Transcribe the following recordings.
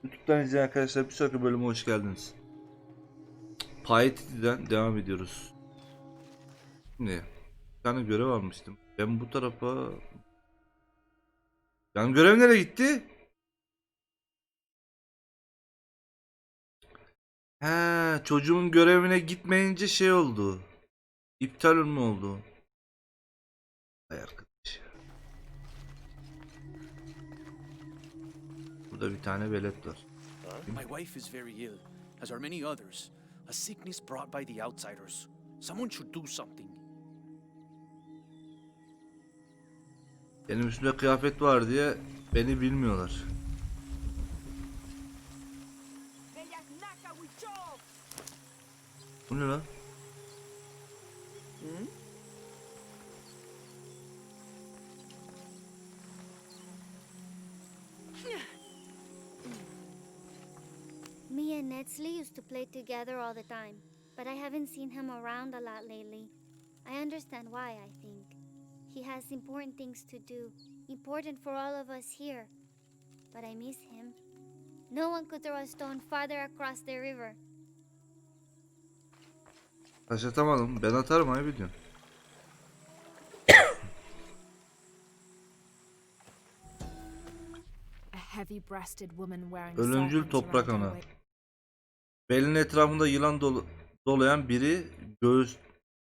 YouTube'dan izleyen arkadaşlar bir sonraki bölüme hoş geldiniz. Pietity'den devam ediyoruz. Şimdi bir tane görev almıştım. Ben bu tarafa... Yan görev nereye gitti? He, çocuğun görevine gitmeyince şey oldu. İptal mi oldu? Hay arkadaş. Burada bir tane velet var. My wife is very ill, as are many others. A sickness brought by the outsiders. Someone should do something. Benim üstümde kıyafet var diye beni bilmiyorlar. Bu ne lan? Me and Netsley used to play together all the time, but I haven't seen him around a lot lately. I understand why, I think. He has important things to do, important for all of us here. But I miss him. No one could throw a stone farther across the river. Taş atamadım. Ben atarım ayıp ediyorsun. Ölümcül toprak ana. Belinin etrafında yılan dolayan biri göğüs...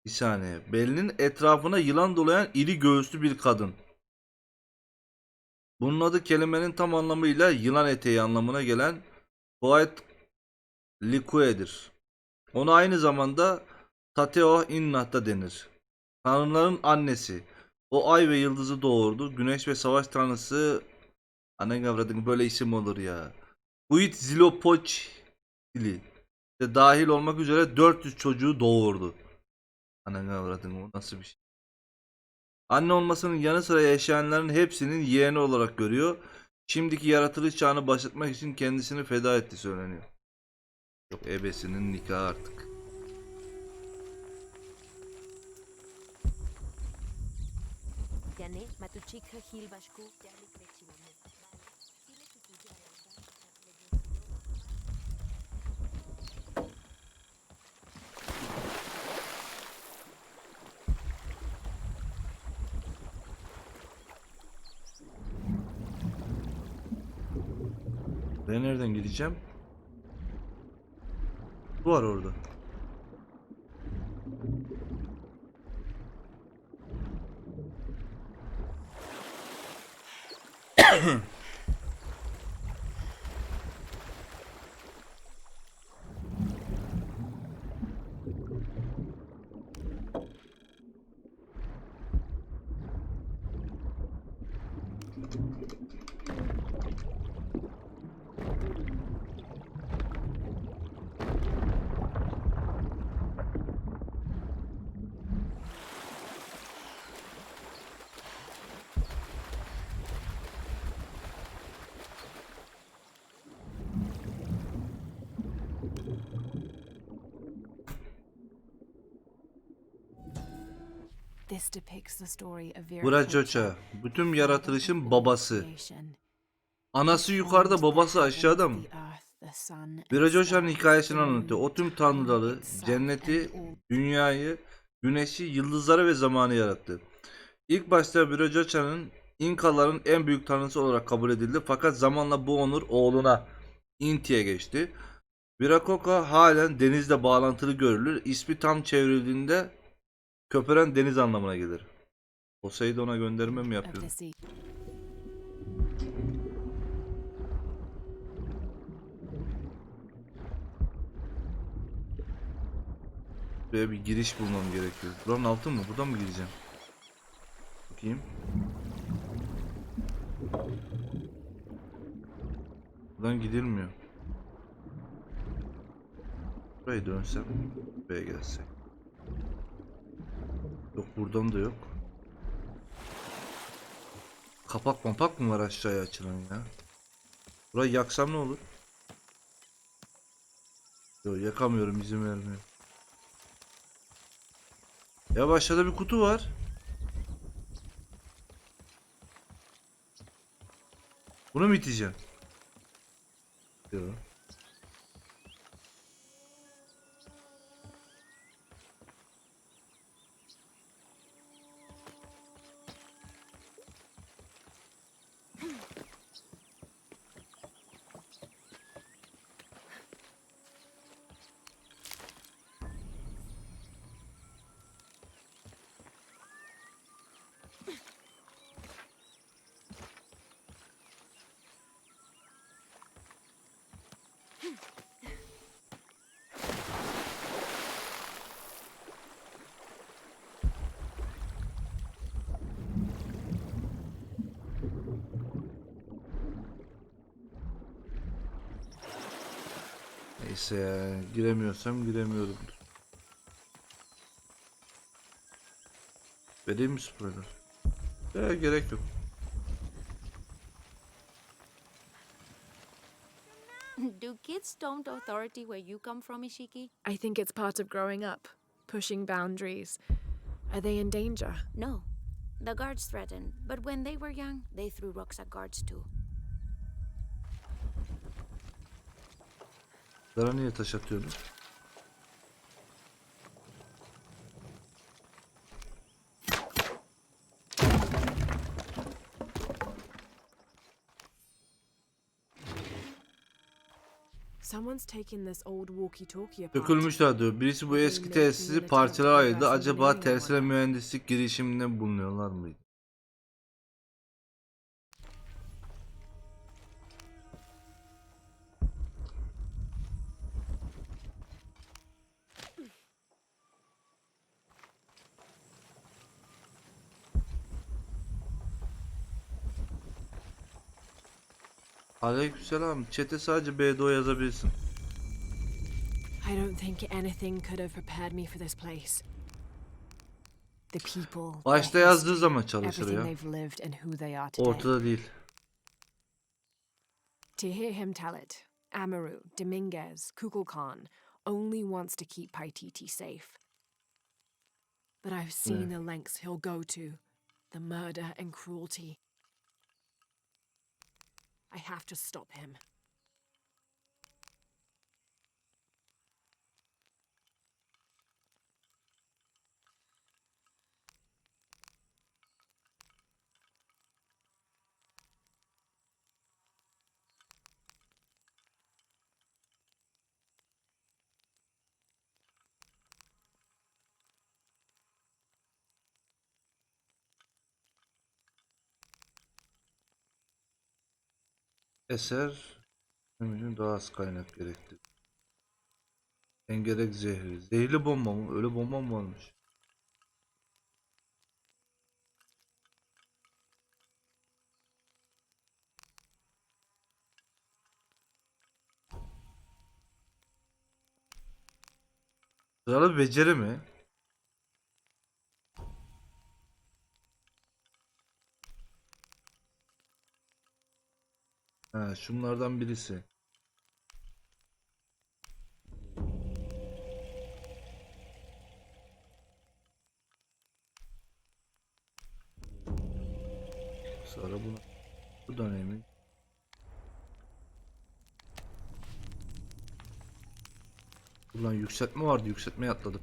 Bir saniye. Belinin etrafına yılan dolayan iri göğüslü bir kadın. Bunun adı kelimenin tam anlamıyla yılan eteği anlamına gelen Poet Likue'dir. Ona aynı zamanda Tateo Innah da denir. Tanrıların annesi. O ay ve yıldızı doğurdu. Güneş ve savaş tanrısı... Annen avradın böyle isim olur ya. Huit Zilopochtli de dahil olmak üzere 400 çocuğu doğurdu. Annen avradın o nasıl bir şey. Anne olmasının yanı sıra yaşayanların hepsinin yeğeni olarak görüyor. Şimdiki yaratılış çağını başlatmak için kendisini feda etti söyleniyor. Yok ebesinin nikahı artık. Ben nereden gideceğim? Bu var orada. Buradan, bütün yaratılışın babası. Anası yukarıda, babası aşağıda mı? Buradan'ın hikayesini anlatıyor. O tüm tanrıları, cenneti, dünyayı, güneşi, yıldızları ve zamanı yarattı. İlk başta Buradan'ın İnkaların en büyük tanrısı olarak kabul edildi. Fakat zamanla bu onur oğluna Inti'ye geçti. Viracocha halen denizle bağlantılı görülür. İsmi tam çevrildiğinde köpüren deniz anlamına gelir. Poseidon'a gönderme mi yapıyor? Buraya bir giriş bulmam gerekiyor. Buranın altı mı? Buradan mı gireceğim? Bakayım. Buradan gidilmiyor. Buraya dönsem, buraya gelsek. Yok buradan da yok. Kapak mapak mı var aşağıya açılan ya? Burayı yaksam ne olur? Yok yakamıyorum, izin vermiyor. Ya aşağıda bir kutu var. Bunu mu iteceğim? Yok. Neyse ya, giremiyorsam giremiyorum. Vereyim mi spoiler? Gerek yok. Do kids don't authority where you come from, Ishiki? I think it's part of growing up, pushing boundaries. Are they in danger? No. The guards threatened, but when they were young, they threw rocks at guards too.Lara niye taş atıyorsunuz? Someone's taken this old walkie-talkie apart. Dökülmüşler diyor. Birisi bu eski tesisi parçalara ayırdı. Acaba tersine mühendislik girişiminde bulunuyorlar mıydı? Aleykümselam. Chat'e sadece BDO yazabilirsin. I don't think anything could have prepared me for this place. The people, Başta their yazdığı history, zaman çalışır everything ya. they've lived and who they are today. Ortada değil. To hear him tell it, Amaru, Dominguez, Kukulkan only wants to keep Paititi safe. But I've seen the lengths he'll go to, the murder and cruelty. I have to stop him. Eser ömrünün daha az kaynak gerekti. Engerek zehri. Zehirli bomba mı? Öyle bomba mı varmış? Sıralı beceri mi? Ha, şunlardan birisi. Sonra bunu. Bu da neymiş? Ulan yükseltme vardı. Yükseltmeye atladım.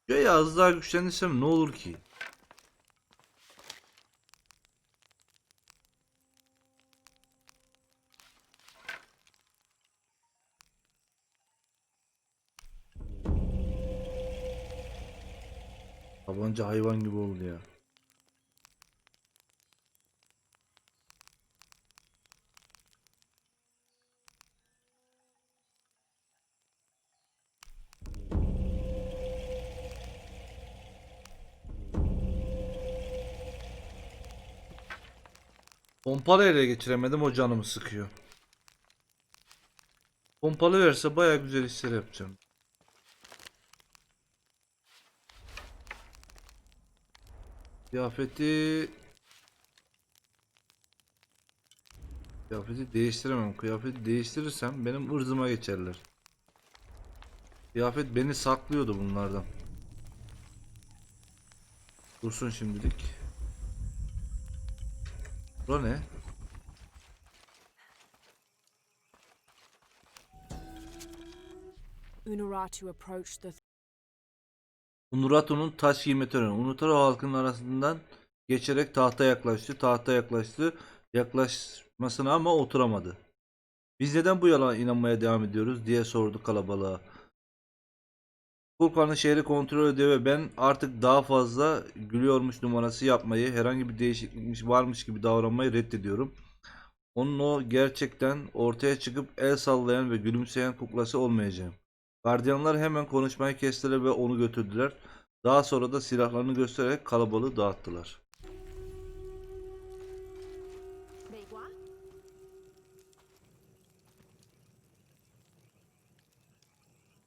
Ya az daha güçlenirsem ne olur ki? Tabanca hayvan gibi oldu ya. Pompalı ele geçiremedim, o canımı sıkıyor. Pompalı verse baya güzel işler yapacağım. Kıyafeti Kıyafeti değiştiremem. Kıyafeti değiştirirsem benim ırzıma geçerler. Kıyafet beni saklıyordu bunlardan. Dursun şimdilik. Bura ne? Unuratu approached the Unuratu'nun taş giyme töreni. Unutaro halkının arasından geçerek tahta yaklaştı. Tahta yaklaştı. Yaklaşmasına ama oturamadı. Biz neden bu yalana inanmaya devam ediyoruz diye sordu kalabalığa. Furkan'ın şehri kontrol ediyor ve ben artık daha fazla gülüyormuş numarası yapmayı, herhangi bir değişiklik varmış gibi davranmayı reddediyorum. Onun o gerçekten ortaya çıkıp el sallayan ve gülümseyen kuklası olmayacağım. Gardiyanlar hemen konuşmayı kestiler ve onu götürdüler. Daha sonra da silahlarını göstererek kalabalığı dağıttılar.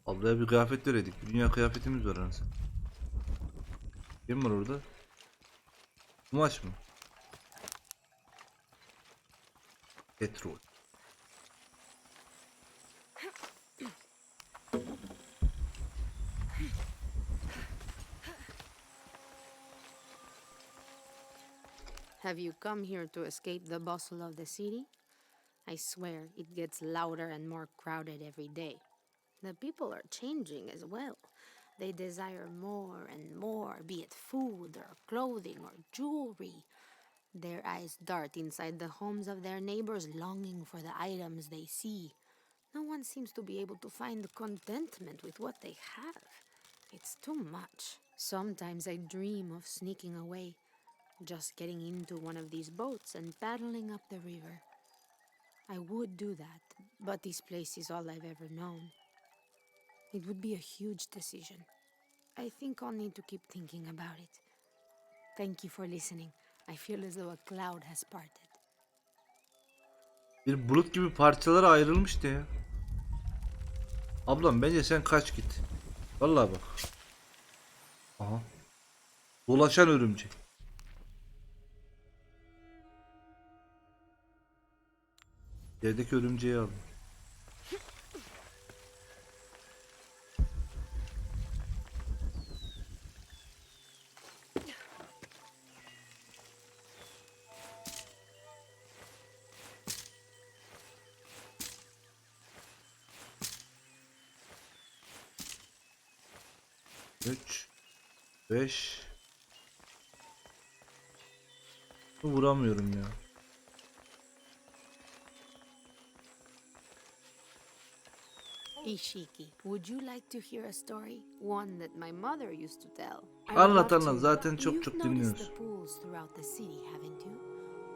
Ablaya bir kıyafet veredik. Bir dünya kıyafetimiz var anasını. Kim var orada? Kumaş mı? Petrol. Have you come here to escape the bustle of the city? I swear it gets louder and more crowded every day. The people are changing as well. They desire more and more, be it food or clothing or jewelry. Their eyes dart inside the homes of their neighbors, longing for the items they see. No one seems to be able to find contentment with what they have. It's too much. Sometimes I dream of sneaking away, just getting into one of these boats and paddling up the river. I would do that, but this place is all I've ever known. It would be a huge decision. I think I'll need to keep thinking about it. Thank you for listening. I feel as though a cloud has parted. Bir bulut gibi parçalara ayrılmıştı ya. Ablam bence sen kaç git. Vallahi bak. Aha. Dolaşan örümcek. Yerdeki örümceği aldım. Üç, 5. Vuramıyorum ya. Ishiki, would you like to hear a story? One that my mother used to tell. I would Anlat love anlat to. zaten You've çok noticed dinliyoruz. the pools throughout the city, haven't you?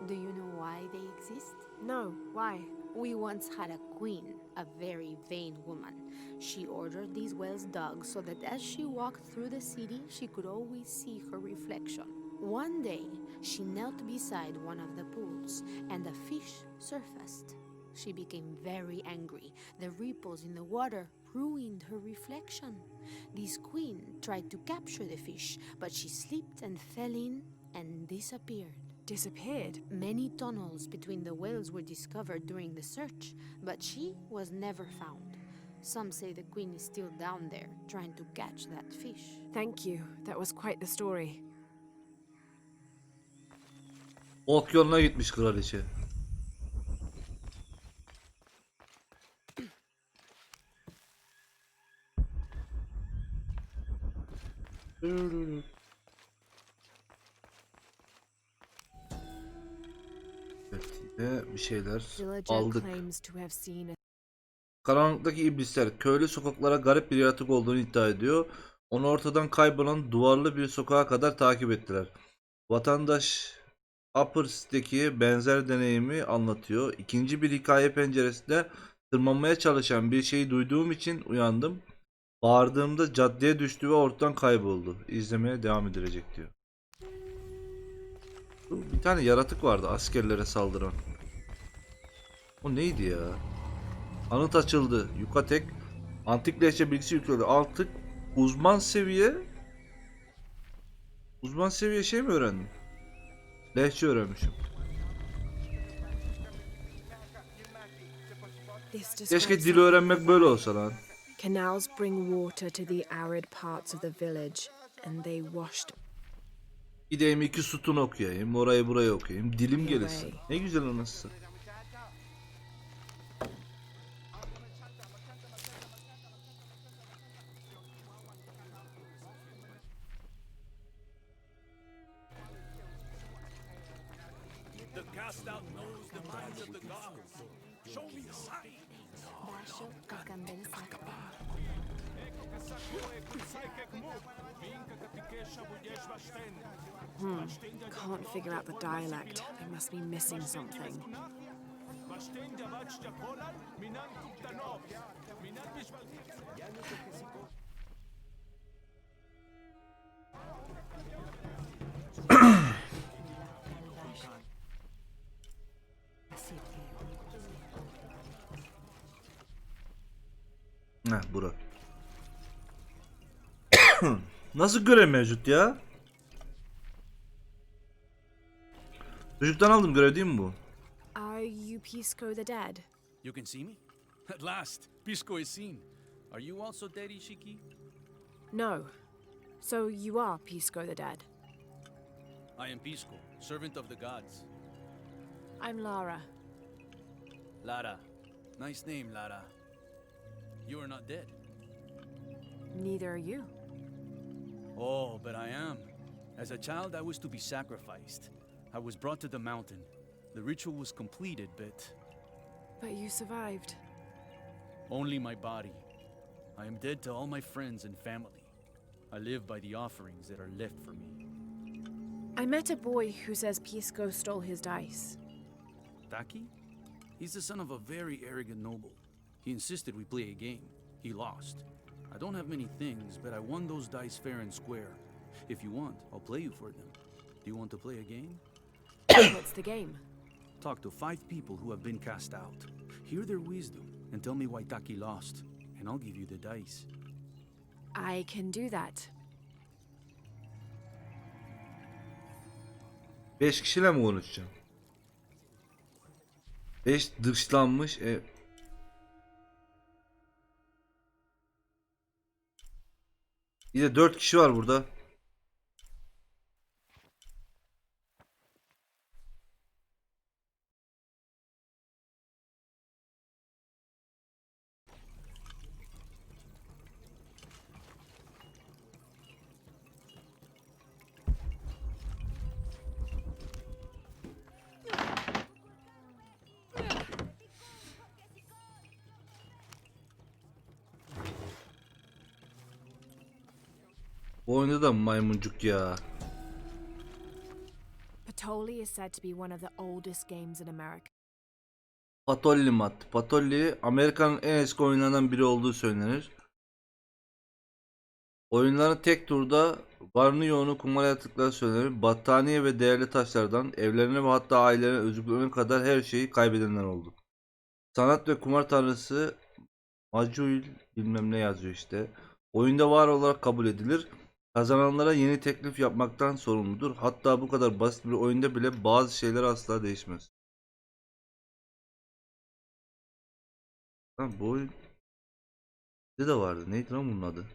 Do you know why they exist? No, why? We once had a queen, a very vain woman. She ordered these wells dug so that as she walked through the city, she could always see her reflection. One day, she knelt beside one of the pools, and a fish surfaced. She became very angry. The ripples in the water ruined her reflection. This queen tried to capture the fish, but she slipped and fell in and disappeared. Disappeared. Many tunnels between the wells were discovered during the search, but she was never found. Some say the queen is still down there, trying to catch that fish. Thank you. That was quite the story. Ok yoluna gitmiş kraliçe. Evet, yine bir şeyler Villager aldık. claims to have seen a Karanlıktaki iblisler köylü sokaklara garip bir yaratık olduğunu iddia ediyor. Onu ortadan kaybolan duvarlı bir sokağa kadar takip ettiler. Vatandaş Upper City'deki benzer deneyimi anlatıyor. İkinci bir hikaye penceresinde tırmanmaya çalışan bir şeyi duyduğum için uyandım. Bağırdığımda caddeye düştü ve ortadan kayboldu. İzlemeye devam edilecek diyor. Bir tane yaratık vardı askerlere saldıran. O neydi ya? Anıt açıldı. Yukatek antik lehçe bilgisi yükledi. Artık uzman seviye şey mi öğrendim? Lehçe öğrenmişim. This Keşke describes dili something öğrenmek böyle olsa lan. Canals bring water to the arid parts of the village, and they washed Gideyim 2 sütun okuyayım. Orayı burayı okuyayım. Dilim gelişsin. Away. Ne güzel anasını. The cast out knows the minds of the gods. Show me a sign. Can't figure out the dialect. They must be missing something. Heh, bura. Nasıl görev mevcut ya? Çocuktan aldım görev değil mi bu? Are you Pisco the Dead? You can see me? At last, Pisco is seen. Are you also dead, Ishiki? No. So you are Pisco the Dead. I am Pisco, servant of the gods. I'm Lara. Lara. Nice name, Lara. You are not dead. Neither are you. Oh, but I am. As a child, I was to be sacrificed. I was brought to the mountain. The ritual was completed, but But you survived. only my body. I am dead to all my friends and family. I live by the offerings that are left for me. I met a boy who says Pisco stole his dice. Taki? He's the son of a very arrogant noble. He insisted we play a game. He lost. I don't have many things, but I won those dice fair and square. If you want, I'll play you for them. Do you want to play a game? What's the game? Talk to 5 people who have been cast out. Hear their wisdom and tell me why Taki lost, and I'll give you the dice. I can do that. 5 kişiyle mi konuşacağım? 5 dışlanmış Bir de 4 kişi var burada. Bu oyunda da maymuncuk ya. Patoli is said to be one of the oldest games in America. Patolli mat. Patolli Amerika'nın en eski oyunlarından biri olduğu söylenir. Oyunların tek turda varını yoğunu kumara yattıkları söylenir. Battaniye ve değerli taşlardan evlerine ve hatta ailelerine özgürlüğüne kadar her şeyi kaybedenler oldu. Sanat ve kumar tanrısı Macuil bilmem ne yazıyor işte. Oyunda var olarak kabul edilir. Kazananlara yeni teklif yapmaktan sorumludur. Hatta bu kadar basit bir oyunda bile bazı şeyler asla değişmez. Lan bu oyun de vardı. Neydi lan bunun adı?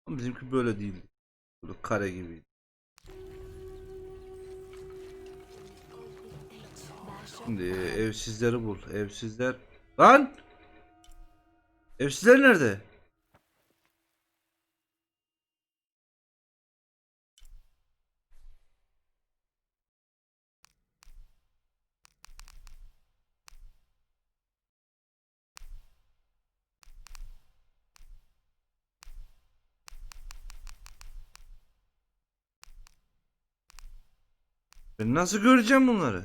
Ama bizimki böyle değildi. Böyle kare gibiydi. Şimdi evsizleri bul. Evsizler. Lan! Evsizler nerede? Ben nasıl göreceğim bunları?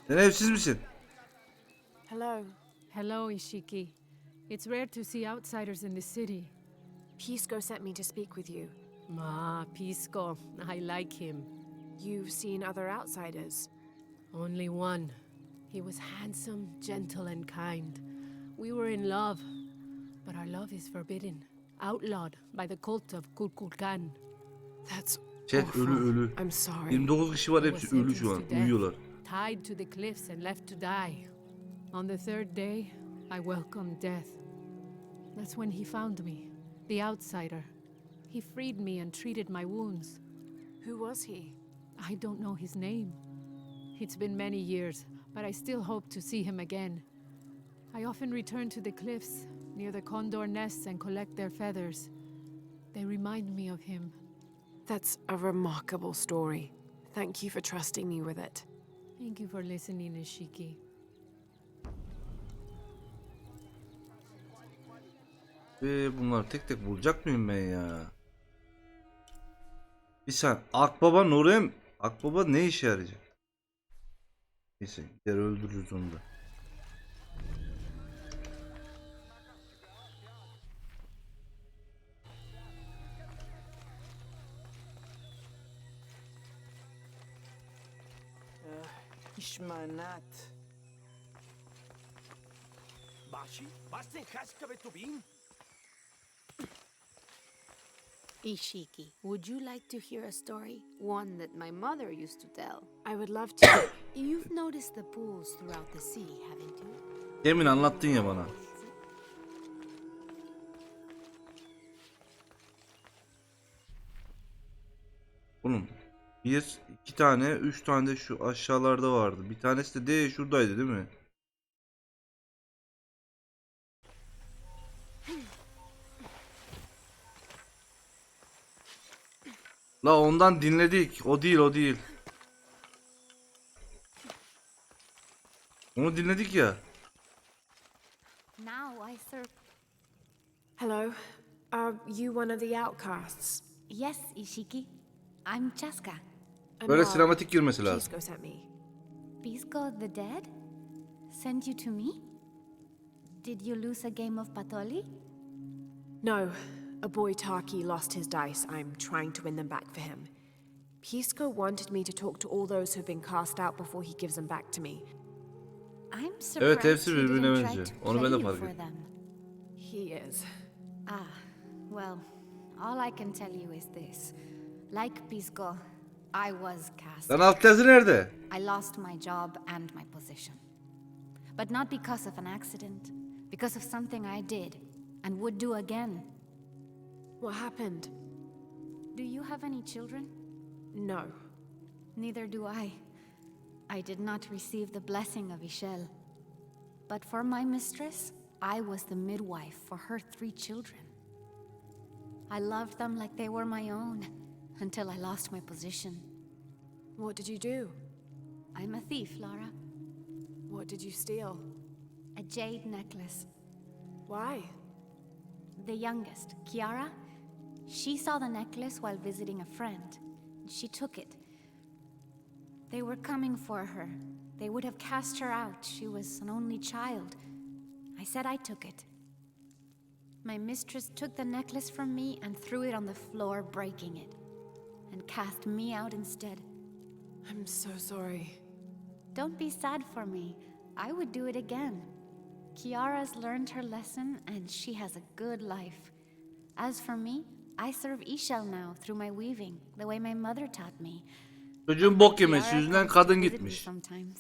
Sen evsiz misin? Hello. Hello, Ishiki. It's rare to see outsiders in the city. Pisco sent me to speak with you. Ah, Pisco. I like him. You've seen other outsiders. Only one. He was handsome, gentle, and kind. We were in love, but our love is forbidden, outlawed by the cult of Kulkulkan. That's Chat awful. ölü. I'm sorry. 29 kişi var, I hepsi was ölü şu sentenced an. to death, Uyuyorlar. tied to the cliffs and left to die. On the third day, I welcomed death. That's when he found me, the outsider. He freed me and treated my wounds. Who was he? I don't know his name. It's been many years, but I still hope to see him again. I often return to the cliffs, near the condor nests, and collect their feathers. They remind me of him. That's a remarkable story. Thank you for trusting me with it. Thank you for listening, Ishiki. Bunları tek tek bulacak mıyım ben ya? Bir saniye. Akbaba Nurem. Akbaba ne işe yarayacak? Neyse. Gider öldürürüz onu da. Ishmanat. Bashi, was denn Haskave to be? Ishiki, would you like to hear a story? One that my mother used to tell. I would love to. You've noticed the pools throughout the city, haven't you? Demin anlattın ya bana. Oğlum. Bir, iki tane, üç tane de şu aşağılarda vardı. Bir tanesi de şuradaydı değil mi? La ondan dinledik. O değil, o değil. Onu dinledik ya. Now I serve. Hello. Are you one of the outcasts? Yes, Ishiki. I'm Chaska. Böyle No, sinematik girmesi lazım. Pisco sent me. Pisco the dead? Sent you to me? Did you lose a game of Patoli? No. A boy Taki lost his dice. I'm trying to win them back for him. Pisco wanted me to talk to all those who've been cast out before he gives them back to me. I'm Evet, surprised hepsi he birbirine didn't try benziyor. to Onu ben play de you fark for ettim. them. He is. Ah, well, all I can tell you is this. Like Pisco, I was cast. Lan alt yazı nerede? I lost my job and my position. But not because of an accident, because of something I did and would do again. What happened? Do you have any children? No. Neither do I. I did not receive the blessing of Ishel. But for my mistress, I was the midwife for her 3 children. I loved them like they were my own, until I lost my position. What did you do? I'm a thief, Lara. What did you steal? A jade necklace. Why? The youngest, Kiara, she saw the necklace while visiting a friend. She took it. They were coming for her. They would have cast her out. She was an only child. I said I took it. My mistress took the necklace from me and threw it on the floor, breaking it, and cast me out instead. I'm so sorry. Don't be sad for me. I would do it again. Kiara's learned her lesson and she has a good life. As for me, I serve Ishel now through my weaving, the way my mother taught me. Çocuğun bok yemesi Kiara yüzünden comes to kadın visit me gitmiş. sometimes.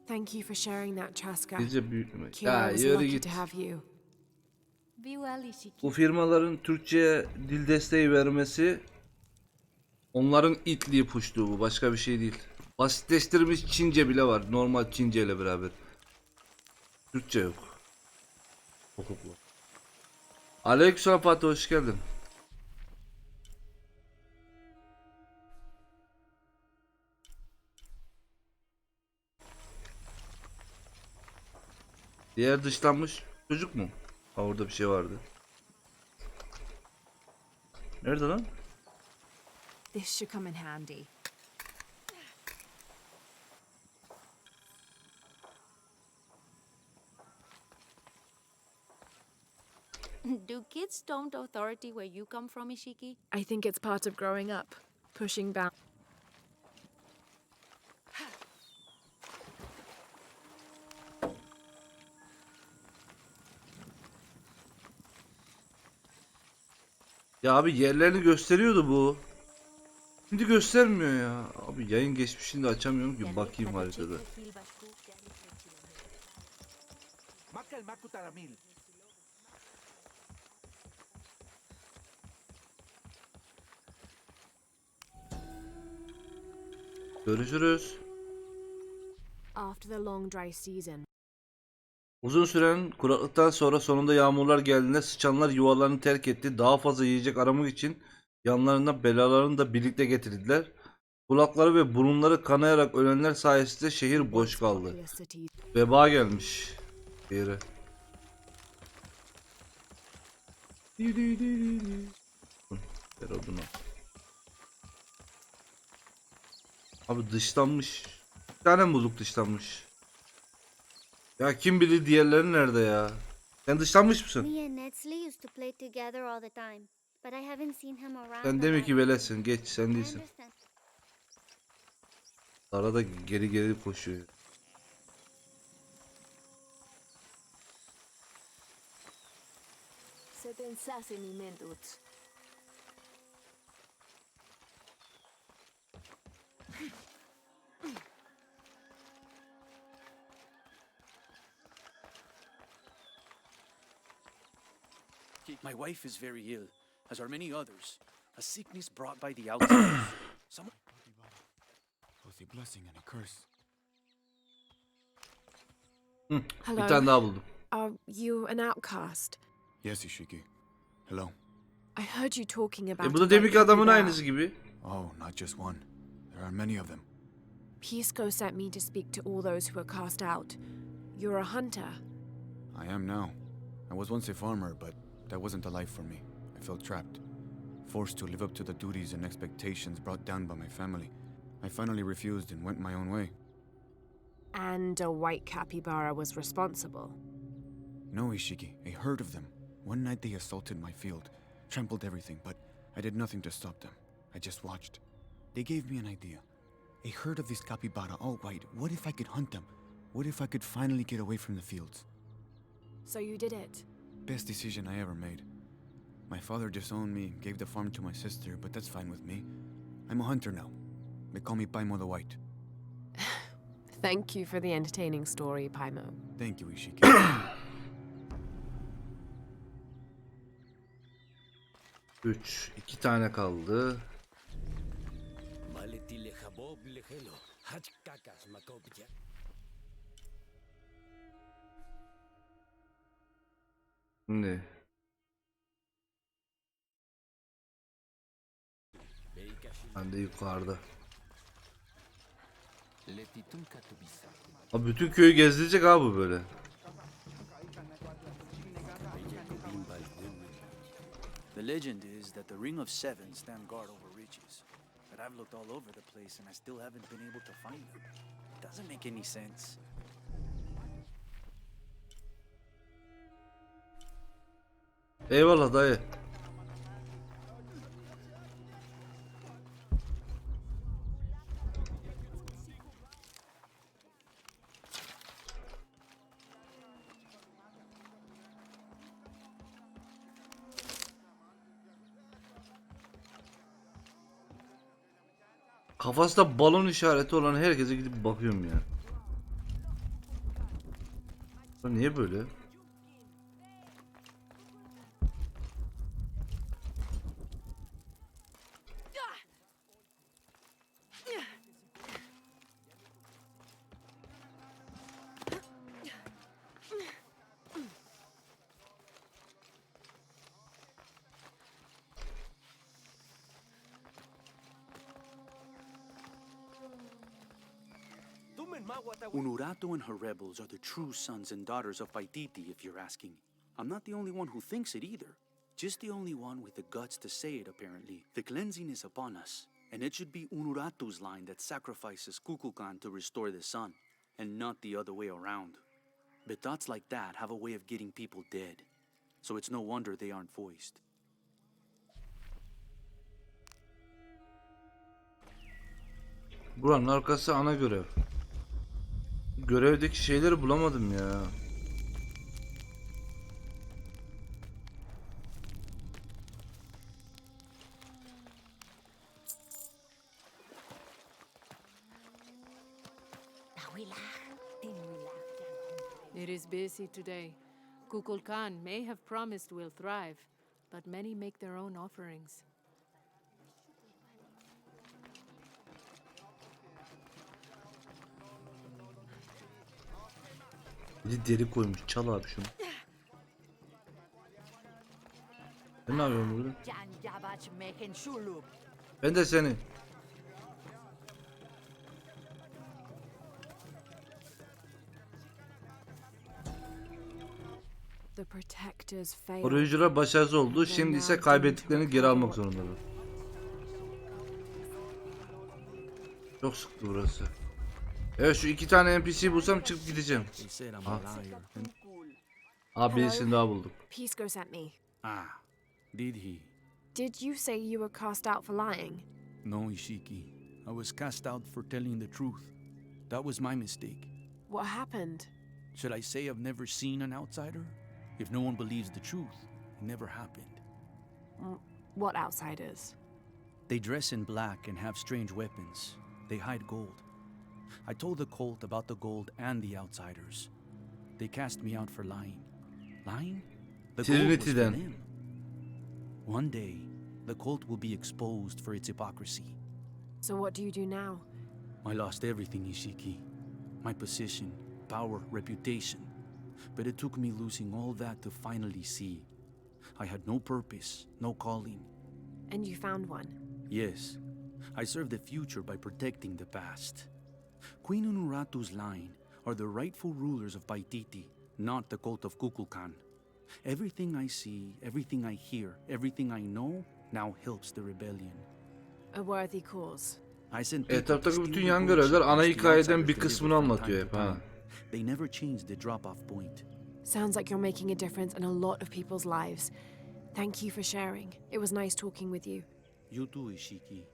Thank you for sharing that, Chaska. Gece büyütme. Ya Kira was yürü lucky git. to have you. Be well, Ishiki. Bu firmaların Türkçe'ye dil desteği vermesi onların itliği puştuğu, bu başka bir şey değil. Basitleştirilmiş Çince bile var. Normal Çince ile beraber. Türkçe yok. Hukuk var. Aleykümselam Fatih, hoş geldin. Diğer dışlanmış çocuk mu? Ha, orada bir şey vardı. Nerede lan? This should come in handy. Do kids don't authority where you come from, Ishiki? I think it's part of growing up. Pushing back. Ya abi yerlerini gösteriyordu bu. Şimdi göstermiyor ya. Abi yayın geçmişini de açamıyorum ki bakayım haritada. Makal makutaramil. Görüşürüz. After the long dry season, Uzun süren kuraklıktan sonra sonunda yağmurlar geldiğinde sıçanlar yuvalarını terk etti. Daha fazla yiyecek aramak için yanlarına belalarını da birlikte getirdiler. Kulakları ve burunları kanayarak ölenler sayesinde şehir boş kaldı. populous cities Veba gelmiş şehire. Ver odunu. Abi dışlanmış. Bir tane mi bulduk dışlanmış? Ya kim bilir diğerleri nerede ya? Sen dışlanmış mısın? Me and Netsley used to play together all the time, but I haven't seen him around. Sen a demek lot ki lately. velesin. Geç sen I değilsin. understand. Arada geri geri koşuyor. se pensase mi mentut. My wife is very ill, as are many others. A sickness brought by the outsiders. Some Both a blessing and a curse. Bir Hello. tane daha buldum. Are you an outcast? Yes, Ishiki. Hello. I heard you talking about. Bu a da demek ki white adamın capybara. aynısı gibi. Oh, not just one. There are many of them. Pisco sent me to speak to all those who were cast out. You're a hunter. I am now. I was once a farmer, but that wasn't a life for me. I felt trapped, forced to live up to the duties and expectations brought down by my family. I finally refused and went my own way. And a white capybara was responsible. No, Ishiki, a herd of them. One night they assaulted my field, trampled everything, but I did nothing to stop them. I just watched. They gave me an idea. A herd of these capybara, all white. What if I could hunt them? What if I could finally get away from the fields? So you did it. Best decision I ever made. My father disowned me, gave the farm to my sister, but that's fine with me. I'm a hunter now. They call me Paimo the White. Thank you for the entertaining story, Paimo. Thank you, Ishiki. 3. 2 tane kaldı. Maletile jabob lejelo. Hach kakas makopja. Şimdi. Ben de yukarıda. Letitun katubisa. Abi bütün köyü gezdirecek abi bu böyle. The legend is that the Ring of Seven stand guard over riches. But I've looked all over the place and I still haven't been able to find them. It doesn't make any sense. Eyvallah dayı. Kafasında balon işareti olan herkese gidip bakıyorum ya. Bu niye böyle? Unurato and her rebels are the true sons and daughters of Paititi, if you're asking. I'm not the only one who thinks it either. Just the only one with the guts to say it, apparently. The cleansing is upon us, and it should be Unuratu's line that sacrifices Kukulkan to restore the sun, and not the other way around. But thoughts like that have a way of getting people dead, so it's no wonder they aren't voiced. Buranın arkası ana görev. Görevdeki şeyleri bulamadım ya. It is busy today. Kukulkan may have promised we'll thrive, but many make their own offerings. Bir deri koymuş. Çal abi şunu. Sen ne yapıyorsun burada? Ben de seni. The protectors failed. Koruyucular başarısız oldu. Şimdi ise kaybettiklerini geri almak zorundalar. Çok sıktı burası. Evet, şu 2 tane NPC bulsam çıkıp gideceğim. They said I'm a liar. Abi birisini daha bulduk. Pisco sent me. Ah, did he? Did you say you were cast out for lying? No, Ishiki. I was cast out for telling the truth. That was my mistake. What happened? Should I say I've never seen an outsider? If no one believes the truth, it never happened. What outsiders? They dress in black and have strange weapons. They hide gold. I told the cult about the gold and the outsiders. They cast me out for lying. Lying? The gold was for Trinity'den. them. One day, the cult will be exposed for its hypocrisy. So what do you do now? I lost everything, Ishiki. My position, power, reputation. But it took me losing all that to finally see. I had no purpose, no calling. And you found one. Yes, I serve the future by protecting the past. Queen Unuratu's line are the rightful rulers of Paititi, not the cult of Kukulkan. Everything I see, everything I hear, everything I know now helps the rebellion. A worthy cause. I sent people to Etraftaki steal bütün the yan gold görevler ana ships the hikayeden bir outsiders kısmını delivered from anlatıyor time hep to ha. time. They never changed the drop-off point. Sounds like you're making a difference in a lot of people's lives. Thank you for sharing. It was nice talking with you. You too, Ishiki.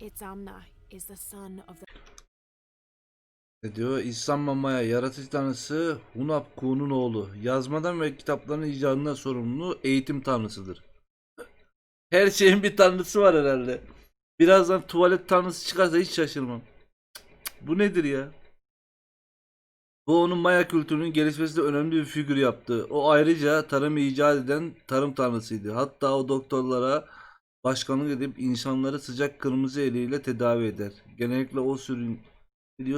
Itzamna is the son of the Ne diyor? İhsan Mamaya, yaratıcı tanrısı Hunap Ku'nun oğlu. Yazmadan ve kitapların icadından sorumlu eğitim tanrısıdır. Her şeyin bir tanrısı var herhalde. Birazdan tuvalet tanrısı çıkarsa hiç şaşırmam. Bu nedir ya? Bu onun Maya kültürünün gelişmesinde önemli bir figür yaptı. O ayrıca tarımı icat eden tarım tanrısıydı. Hatta o doktorlara başkanlık edip insanları sıcak kırmızı eliyle tedavi eder. Genellikle o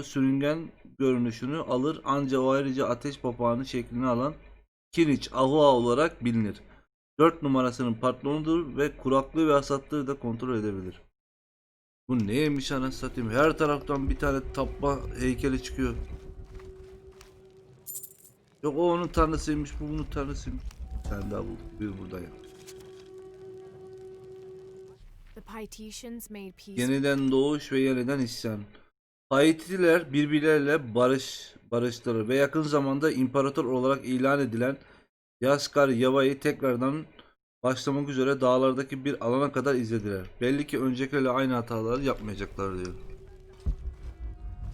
sürüngen görünüşünü alır, ancak o ayrıca ateş papağanı şeklini alan Kiniç Ahua olarak bilinir. 4 numarasının patronudur ve kuraklığı ve hasatlığı da kontrol edebilir. Bu neymiş anasını satayım? Her taraftan bir tane tapma heykeli çıkıyor. Yok o onun tanrısıymış, bu bunun tanrısıymış. Bir tane daha bulduk. Bir burada ya. The Paititians made peace. Yeniden doğuş ve yeniden isyan. Haitiler birbirleriyle barıştırır ve yakın zamanda imparator olarak ilan edilen Yaskar Yava'yı tekrardan başlamak üzere dağlardaki bir alana kadar izlediler. Belli ki öncekilerle aynı hataları yapmayacaklar diyor.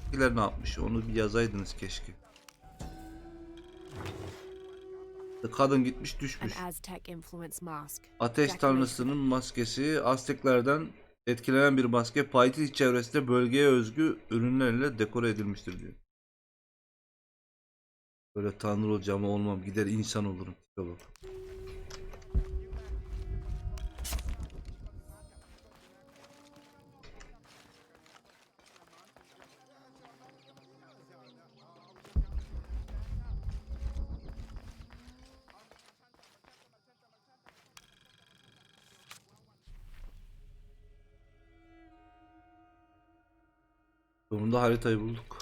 Öncekiler ne yapmış? Onu bir yazaydınız keşke. Kadın gitmiş düşmüş. An Aztec influence mask. Ateş tanrısının maskesi Azteklerden etkilenen bir maske Paititi çevresinde bölgeye özgü ürünlerle dekore edilmiştir diyor. Böyle tanrı olacağım olmam, gider insan olurum. Bak. Sonunda haritayı bulduk.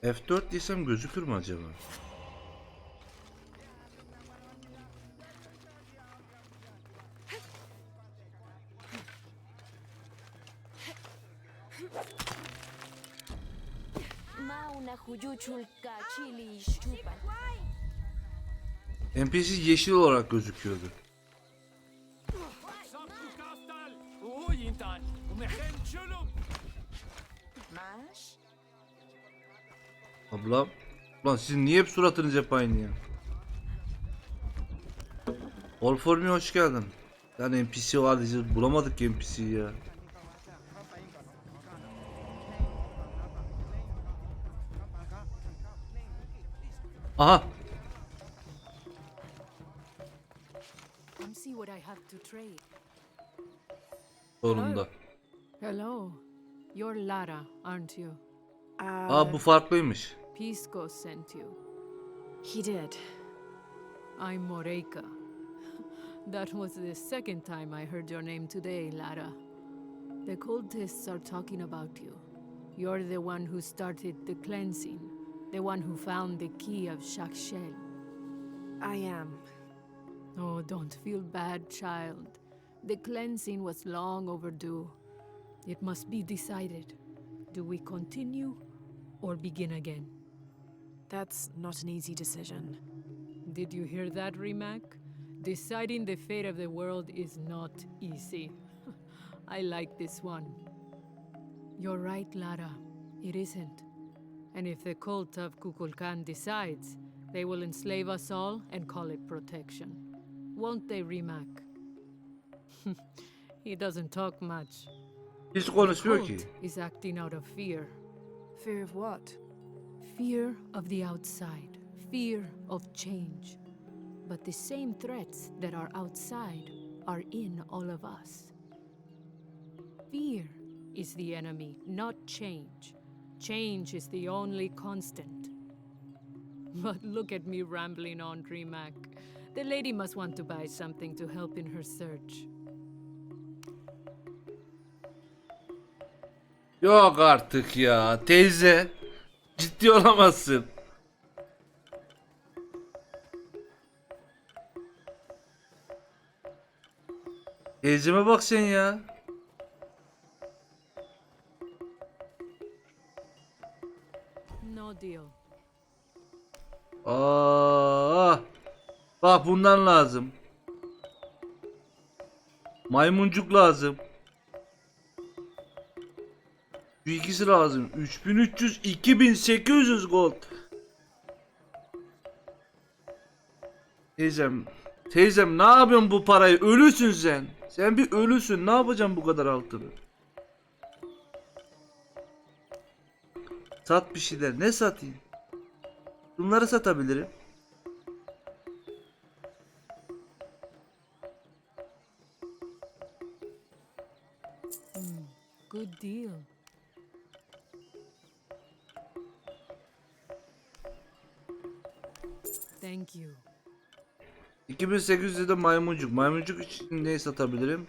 F4 desem gözükür mü acaba? NPC yeşil olarak gözüküyordu. Ablam. Ulan sizin niye hep suratınız hep aynı ya? All for me hoş geldin. Yani NPC var diyeceğiz. Bulamadık ki NPC'yi ya. Aha. Come see what I have to trade. Sonunda. Hello. You're Lara, aren't you? Aa bu farklıymış. Pisco sent you. He did. I'm Moreika. That was the second time I heard your name today, Lara. The cultists are talking about you. You're the one who started the cleansing, the one who found the key of Shacozade. I am. Oh, don't feel bad, child. The cleansing was long overdue. It must be decided. Do we continue or begin again? That's not an easy decision. Did you hear that, Rimac? Deciding the fate of the world is not easy. I like this one. You're right, Lara. It isn't. And if the cult of Kukulkan decides, they will enslave us all and call it protection. Won't they, Rimac? He doesn't talk much. Hiç The konuşmuyor ki. cult is acting out of fear. Fear of what? Fear of the outside. Fear of change. But the same threats that are outside are in all of us. Fear is the enemy, not change. Change is the only constant. But look at me rambling on, Rimac. The lady must want to buy something to help in her search. Yok artık ya. Teyze. Ciddi olamazsın. Teyzeme bak sen ya. No deal. Aa, bak bundan lazım. Maymuncuk lazım. Şu ikisi lazım. 3300, 2800 gold. Teyzem ne yapıyorsun bu parayı? Ölüsün sen. Sen bir ölüsün. Ne yapacaksın bu kadar altını? Sat bir şeyler. Ne satayım? Bunları satabilirim. Good deal. Thank you. 2800'de maymuncuk. Maymuncuk için neyi satabilirim?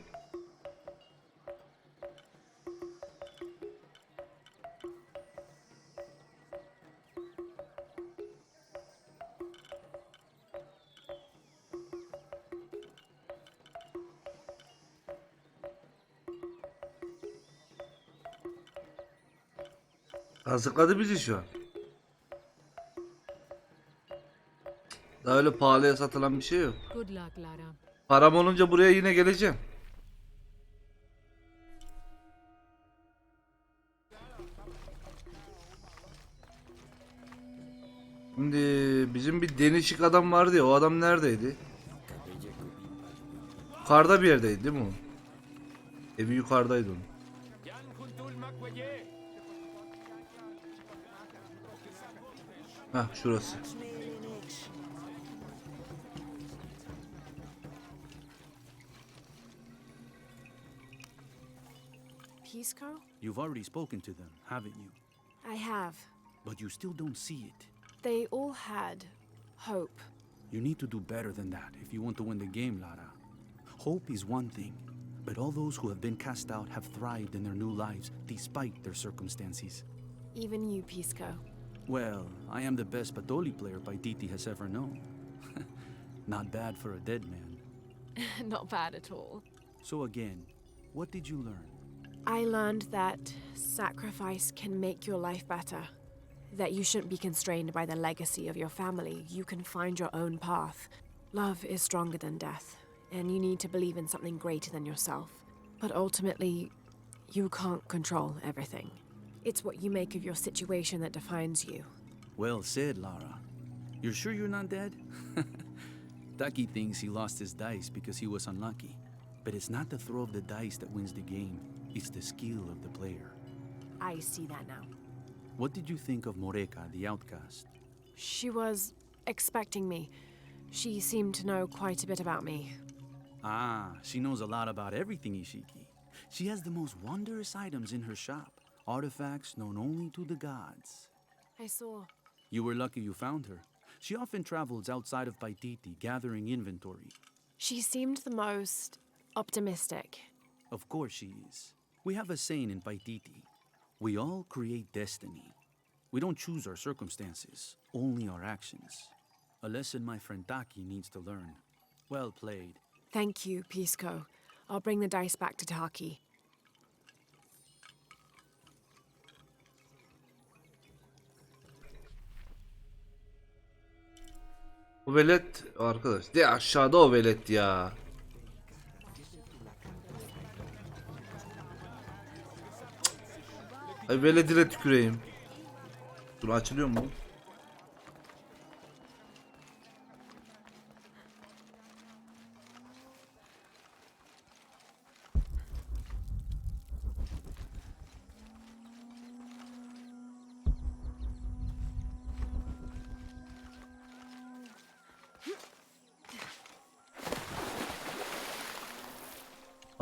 Kazıkladı bizi şu an. Daha öyle pahalıya satılan bir şey yok. Good luck, Lara. Param olunca buraya yine geleceğim. Şimdi bizim bir denişik adam vardı ya, o adam neredeydi? Yukarıda bir yerdeydi değil mi o? Evi yukarıdaydı onun. Hah şurası. Pisco? You've already spoken to them, haven't you? I have. But you still don't see it. They all had hope. You need to do better than that if you want to win the game, Lara. Hope is one thing, but all those who have been cast out have thrived in their new lives despite their circumstances. Even you, Pisco. Well, I am the best Patoli player Paititi has ever known. Not bad for a dead man. Not bad at all. So again, what did you learn? I learned that sacrifice can make your life better. That you shouldn't be constrained by the legacy of your family. You can find your own path. Love is stronger than death, and you need to believe in something greater than yourself. But ultimately, you can't control everything. It's what you make of your situation that defines you. Well said, Lara. You're sure you're not dead? Taki thinks he lost his dice because he was unlucky. But it's not the throw of the dice that wins the game. It's the skill of the player. I see that now. What did you think of Moreka, the outcast? She was expecting me. She seemed to know quite a bit about me. Ah, she knows a lot about everything, Ishiki. She has the most wondrous items in her shop. Artifacts known only to the gods. I saw. You were lucky you found her. She often travels outside of Paititi, gathering inventory. She seemed the most optimistic. Of course she is. We have a saying in Paititi. We all create destiny. We don't choose our circumstances, only our actions. A lesson my friend Taki needs to learn. Well played. Thank you, Pisco. I'll bring the dice back to Taki. O velet arkadaş. De aşağıda o velet ya. Ay veledine tüküreyim. Dur açılıyor mu?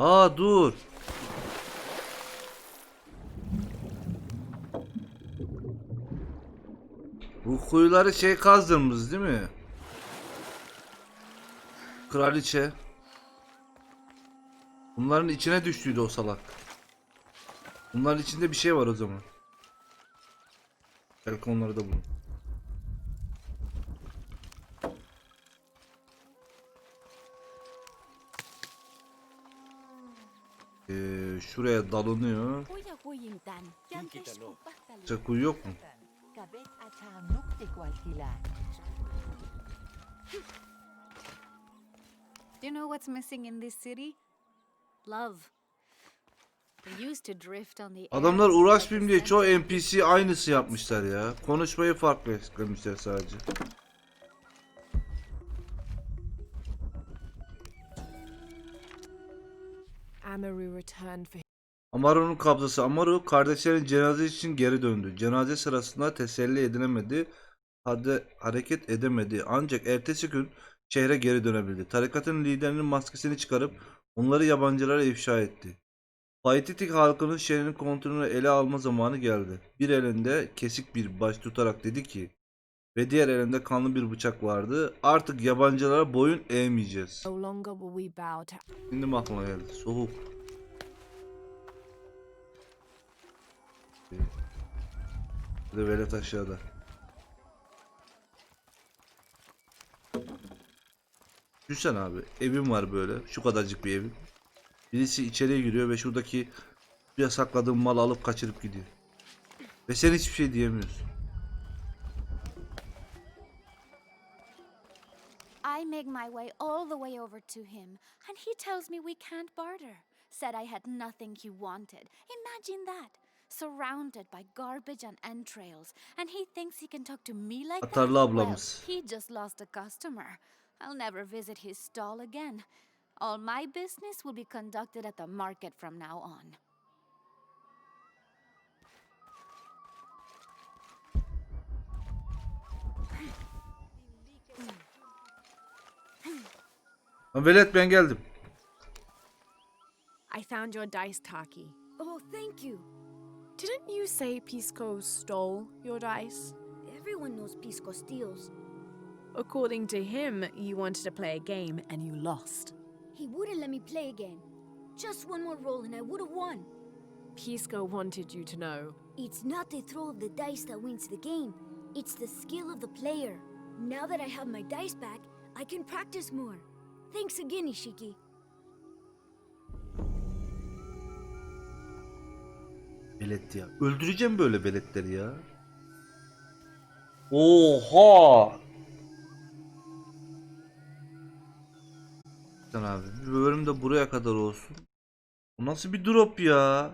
Aa dur. Bu kuyuları şey kazdığımız değil mi? Kraliçe. Bunların içine düştüydü o salak. Bunların içinde bir şey var o zaman. Belki onları da bulun. Şuraya dalınıyor. Kuyu yok mu? Do you know what's missing in this city? Love. We used to drift on the Adamlar air uğraşmayayım like diye a çoğu sentry. NPC aynısı yapmışlar ya. Konuşmayı farklı eklemişler sadece. Amaru returned for Amaru'nun kabzası. Amaru kardeşlerin cenaze için geri döndü. Cenaze sırasında teselli edilemedi. Hareket edemedi. Ancak ertesi gün şehre geri dönebildi. Tarikatın liderinin maskesini çıkarıp onları yabancılara ifşa etti. Paititik halkının şehrin kontrolünü ele alma zamanı geldi. Bir elinde kesik bir baş tutarak dedi ki ve diğer elinde kanlı bir bıçak vardı. Artık yabancılara boyun eğmeyeceğiz. no longer will we bow to Şimdi mi aklıma geldi? Soğuk. Bir de velet aşağıda. Düşünsene abi. Evim var böyle. Şu kadarcık bir evim. Birisi içeriye giriyor ve şuradaki buraya sakladığım malı alıp kaçırıp gidiyor. Ve sen hiçbir şey diyemiyorsun. I make my way all the way over to him, and he tells me we can't barter. Said I had nothing he wanted. Imagine that. Surrounded by garbage and entrails, and he thinks he can talk to me like that? Atarlı ablamız. Well, he just lost a customer. I'll never visit his stall again. All my business will be conducted at the market from now on. Velet ben geldim. I found your dice, Taki. Oh, thank you. Didn't you say Pisco stole your dice? Everyone knows Pisco steals. According to him, you wanted to play a game and you lost. He wouldn't let me play again. Just one more roll and I would have won. Pisco wanted you to know. It's not the throw of the dice that wins the game. It's the skill of the player. Now that I have my dice back, I can practice more. Thanks again, Ishiki. Velet ya. Öldüreceğim böyle veletleri ya. Oha! Sen abi bir bölüm de buraya kadar olsun. Bu nasıl bir drop ya?